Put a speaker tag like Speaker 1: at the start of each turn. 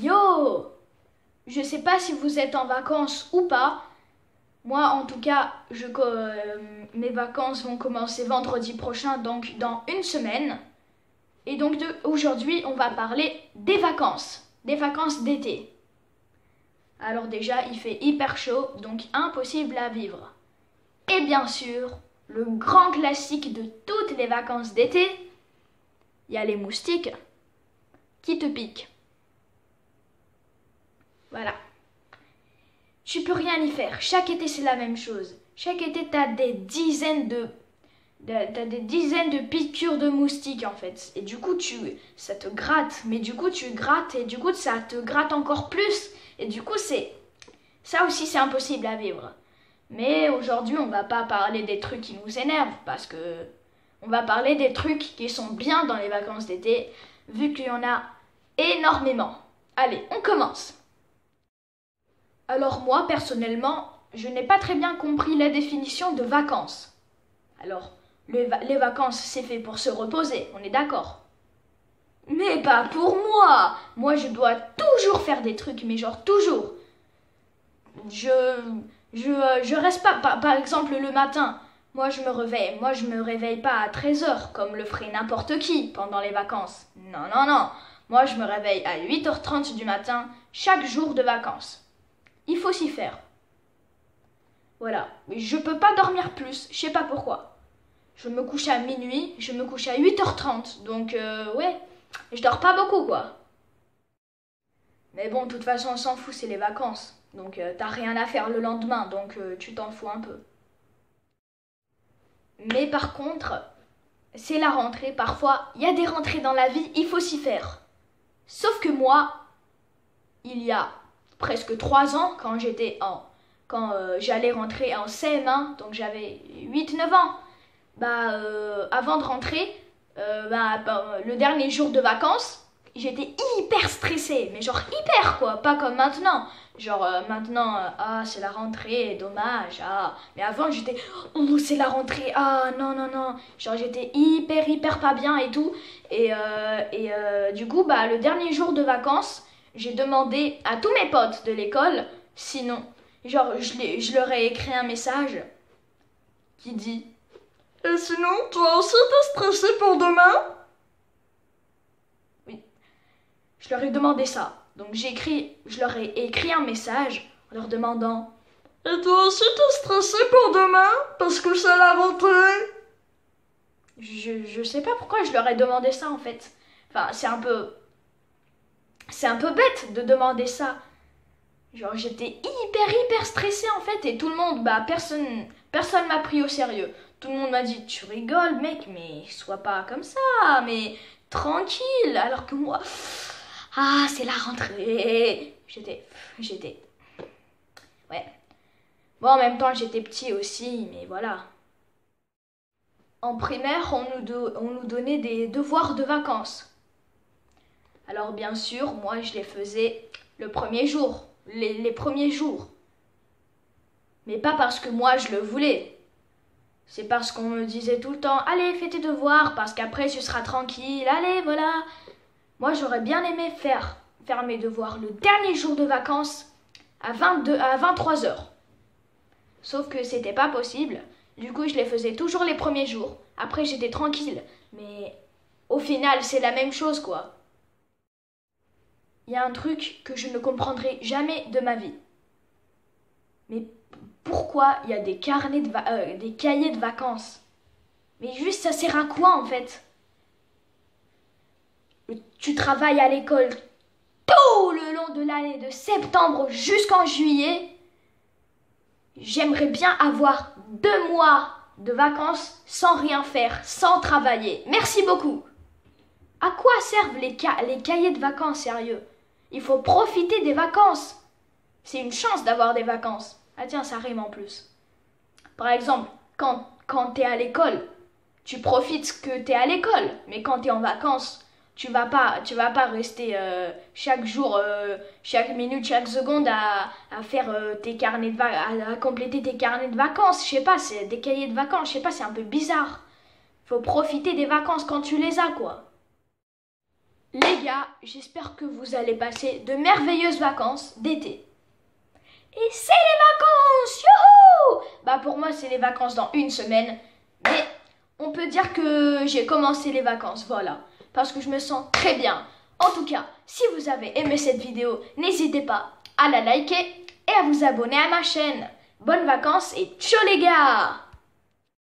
Speaker 1: Yo! Je sais pas si vous êtes en vacances ou pas. Moi, en tout cas, mes vacances vont commencer vendredi prochain, donc dans une semaine. Et donc aujourd'hui, on va parler des vacances d'été. Alors déjà, il fait hyper chaud, donc impossible à vivre. Et bien sûr, le grand classique de toutes les vacances d'été, il y a les moustiques qui te piquent. Voilà. Tu peux rien y faire. Chaque été, c'est la même chose. Chaque été, t'as des dizaines de piqûres de moustiques, en fait. Et du coup, ça te gratte. Mais du coup, tu grattes et du coup, ça te gratte encore plus. Et du coup, ça aussi, c'est impossible à vivre. Mais aujourd'hui, on va pas parler des trucs qui nous énervent parce que on va parler des trucs qui sont bien dans les vacances d'été, vu qu'il y en a énormément. Allez, on commence. Alors moi, personnellement, je n'ai pas très bien compris la définition de vacances. Alors, les vacances, c'est fait pour se reposer, on est d'accord. Mais pas pour moi. Moi, je dois toujours faire des trucs, mais genre toujours. Je, je reste pas, par exemple, le matin. Moi, je me réveille pas à 13 heures comme le ferait n'importe qui pendant les vacances. Non, non, non. Moi, je me réveille à 8h30 du matin, chaque jour de vacances. Il faut s'y faire. Voilà. Je peux pas dormir plus, je sais pas pourquoi. Je me couche à minuit, je me couche à 8h30, donc ouais, je dors pas beaucoup quoi. Mais bon, de toute façon, on s'en fout, c'est les vacances. Donc t'as rien à faire le lendemain, donc tu t'en fous un peu. Mais par contre, c'est la rentrée, parfois, il y a des rentrées dans la vie, il faut s'y faire. Sauf que moi, il y a presque 3 ans, quand j'allais rentrer en CM1, donc j'avais 8 9 ans, avant de rentrer, le dernier jour de vacances, j'étais hyper stressée, mais genre hyper quoi, pas comme maintenant. Genre maintenant, c'est la rentrée, dommage, mais avant j'étais, oh c'est la rentrée, non non non, genre j'étais hyper pas bien et tout, du coup le dernier jour de vacances, j'ai demandé à tous mes potes de l'école, sinon, genre je leur ai écrit un message qui dit
Speaker 2: Et sinon, toi aussi t'es stressé pour demain?
Speaker 1: oui. Je leur ai demandé ça. Donc je leur ai écrit un message en leur demandant.
Speaker 2: Et toi aussi t'es stressé pour demain? Parce que c'est la rentrée?
Speaker 1: Je sais pas pourquoi je leur ai demandé ça en fait. Enfin, c'est un peu bête de demander ça. Genre j'étais hyper stressée en fait et tout le monde, personne m'a pris au sérieux. Tout le monde m'a dit tu rigoles mec, mais sois pas comme ça, mais tranquille. Alors que moi, c'est la rentrée. J'étais, ouais. Bon, en même temps, j'étais petit aussi, mais voilà. En primaire, on nous donnait des devoirs de vacances. Alors, bien sûr, moi, je les faisais le premier jour, les premiers jours. Mais pas parce que moi, je le voulais. C'est parce qu'on me disait tout le temps, allez, fais tes devoirs, parce qu'après, tu seras tranquille, allez, voilà. Moi, j'aurais bien aimé faire mes devoirs le dernier jour de vacances à 23 heures. Sauf que c'était pas possible. Du coup, je les faisais toujours les premiers jours. Après, j'étais tranquille. Mais au final, c'est la même chose, quoi. Il y a un truc que je ne comprendrai jamais de ma vie. Mais pourquoi il y a des cahiers de vacances? Mais juste, ça sert à quoi, en fait? Tu travailles à l'école tout le long de l'année, de septembre jusqu'en juillet. J'aimerais bien avoir 2 mois de vacances sans rien faire, sans travailler. Merci beaucoup. À quoi servent les cahiers de vacances, sérieux? Il faut profiter des vacances. C'est une chance d'avoir des vacances. Ah tiens, ça rime en plus. Par exemple, quand t'es à l'école, tu profites que t'es à l'école. Mais quand t'es en vacances, tu vas pas rester chaque jour, chaque minute, chaque seconde à faire tes carnets à compléter tes carnets de vacances. Je sais pas, c'est des cahiers de vacances. Je sais pas, c'est un peu bizarre. Faut profiter des vacances quand tu les as, quoi. Les gars, j'espère que vous allez passer de merveilleuses vacances d'été. Et c'est les vacances! Youhou! Bah pour moi c'est les vacances dans une semaine. Mais on peut dire que j'ai commencé les vacances, voilà. Parce que je me sens très bien. En tout cas, si vous avez aimé cette vidéo, n'hésitez pas à la liker et à vous abonner à ma chaîne. Bonnes vacances et ciao les gars!